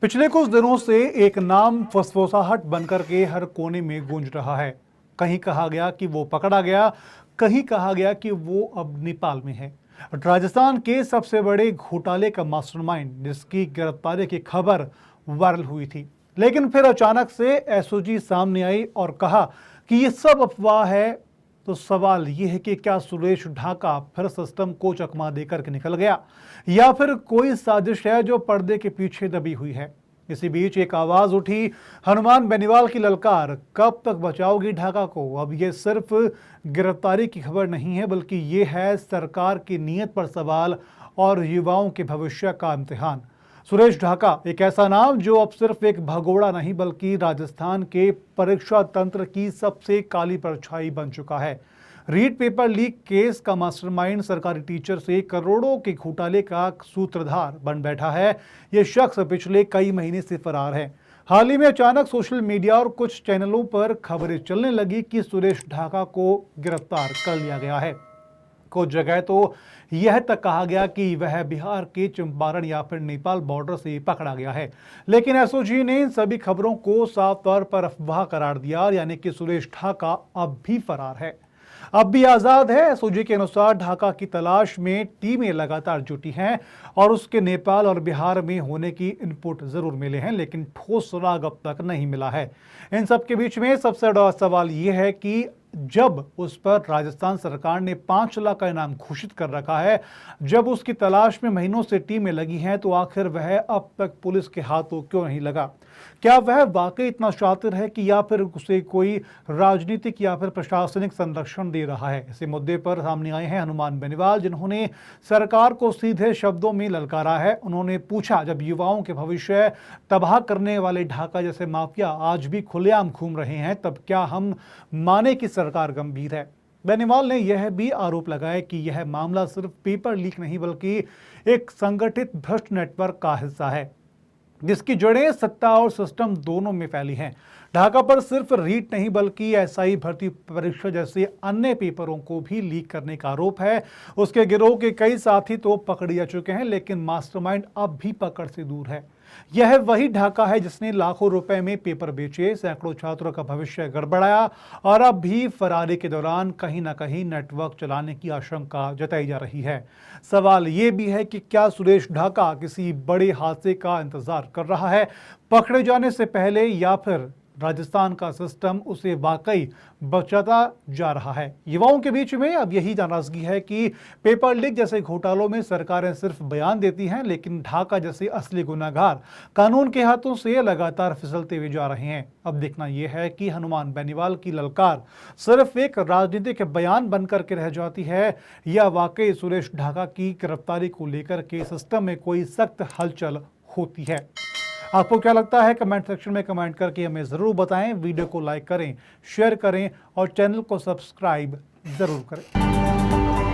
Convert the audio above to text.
पिछले कुछ दिनों से एक नाम फुसफुसाहट बनकर के हर कोने में गूंज रहा है। कहीं कहा गया कि वो पकड़ा गया, कहीं कहा गया कि वो अब नेपाल में है। राजस्थान के सबसे बड़े घोटाले का मास्टरमाइंड जिसकी गिरफ्तारी की खबर वायरल हुई थी, लेकिन फिर अचानक से एसओजी सामने आई और कहा कि ये सब अफवाह है। तो सवाल ये है कि क्या सुरेश ढाका फिर सिस्टम को चकमा देकर के निकल गया, या फिर कोई साजिश है जो पर्दे के पीछे दबी हुई है। इसी बीच एक आवाज उठी, हनुमान बेनीवाल की ललकार, कब तक बचाओगी ढाका को। अब ये सिर्फ गिरफ्तारी की खबर नहीं है, बल्कि ये है सरकार की नीयत पर सवाल और युवाओं के भविष्य का इम्तिहान। सुरेश ढाका एक ऐसा नाम जो अब सिर्फ एक भगोड़ा नहीं, बल्कि राजस्थान के परीक्षा तंत्र की सबसे काली परछाई बन चुका है। रीट पेपर लीक केस का मास्टरमाइंड, सरकारी टीचर से करोड़ों के घोटाले का सूत्रधार बन बैठा है। ये शख्स पिछले कई महीने से फरार है। हाल ही में अचानक सोशल मीडिया और कुछ चैनलों पर खबरें चलने लगी कि सुरेश ढाका को गिरफ्तार कर लिया गया है। कुछ जगह तो यह तक कहा गया कि वह बिहार के चंपारण या फिर नेपाल बॉर्डर से पकड़ा गया है। लेकिन एसओजी ने इन सभी खबरों को साफ तौर पर अफवाह करार दिया, यानी कि सुरेश ढाका अब भी फरार है, अब भी आजाद है। एसओजी के अनुसार ढाका की तलाश में टीमें लगातार जुटी हैं और उसके नेपाल और बिहार में होने की इनपुट जरूर मिले हैं, लेकिन ठोस सुराग अब तक नहीं मिला है। इन सब के बीच में सबसे बड़ा सवाल यह है कि जब उस पर राजस्थान सरकार ने 5 लाख का इनाम घोषित कर रखा है, जब उसकी तलाश में महीनों से टीमें लगी हैं, तो आखिर वह अब तक पुलिस के हाथों क्यों नहीं लगा। क्या वह वाकई इतना शातिर है कि या फिर उसे कोई राजनीतिक या फिर प्रशासनिक संरक्षण दे रहा है। इसी मुद्दे पर सामने आए हैं हनुमान बेनीवाल, जिन्होंने सरकार को सीधे शब्दों में ललकारा है। उन्होंने पूछा, जब युवाओं के भविष्य तबाह करने वाले ढाका जैसे माफिया आज भी खुलेआम घूम रहे हैं, तब क्या हम माने कि सरकार गंभीर है। बेनीवाल ने यह भी आरोप लगाया कि यह मामला सिर्फ पेपर लीक नहीं, बल्कि एक संगठित भ्रष्ट नेटवर्क का हिस्सा है, जिसकी जड़ें सत्ता और सिस्टम दोनों में फैली हैं। ढाका पर सिर्फ रीट नहीं, बल्कि एसआई भर्ती परीक्षा जैसे अन्य पेपरों को भी लीक करने का आरोप है। उसके गिरोह के कई साथी तो पकड़ जा चुके हैं, लेकिन मास्टरमाइंड अब भी पकड़ से दूर है। यह वही ढाका है जिसने लाखों रुपए में पेपर बेचे, सैकड़ों छात्रों का भविष्य गड़बड़ाया और अब भी फरारी के दौरान कहीं ना कहीं नेटवर्क चलाने की आशंका जताई जा रही है। सवाल ये भी है कि क्या सुरेश ढाका किसी बड़े हादसे का इंतजार कर रहा है पकड़े जाने से पहले, या फिर राजस्थान का सिस्टम उसे वाकई बचाता जा रहा है। युवाओं के बीच में अब यही नाराजगी है कि पेपर लीक जैसे घोटालों में सरकारें सिर्फ बयान देती हैं, लेकिन ढाका जैसे असली गुनाहगार कानून के हाथों से लगातार फिसलते हुए जा रहे हैं। अब देखना यह है कि हनुमान बेनीवाल की ललकार सिर्फ एक राजनीतिक बयान बनकर के रह जाती है, या वाकई सुरेश ढाका की गिरफ्तारी को लेकर के सिस्टम में कोई सख्त हलचल होती है। आपको क्या लगता है, कमेंट सेक्शन में कमेंट करके हमें ज़रूर बताएं। वीडियो को लाइक करें, शेयर करें और चैनल को सब्सक्राइब ज़रूर करें।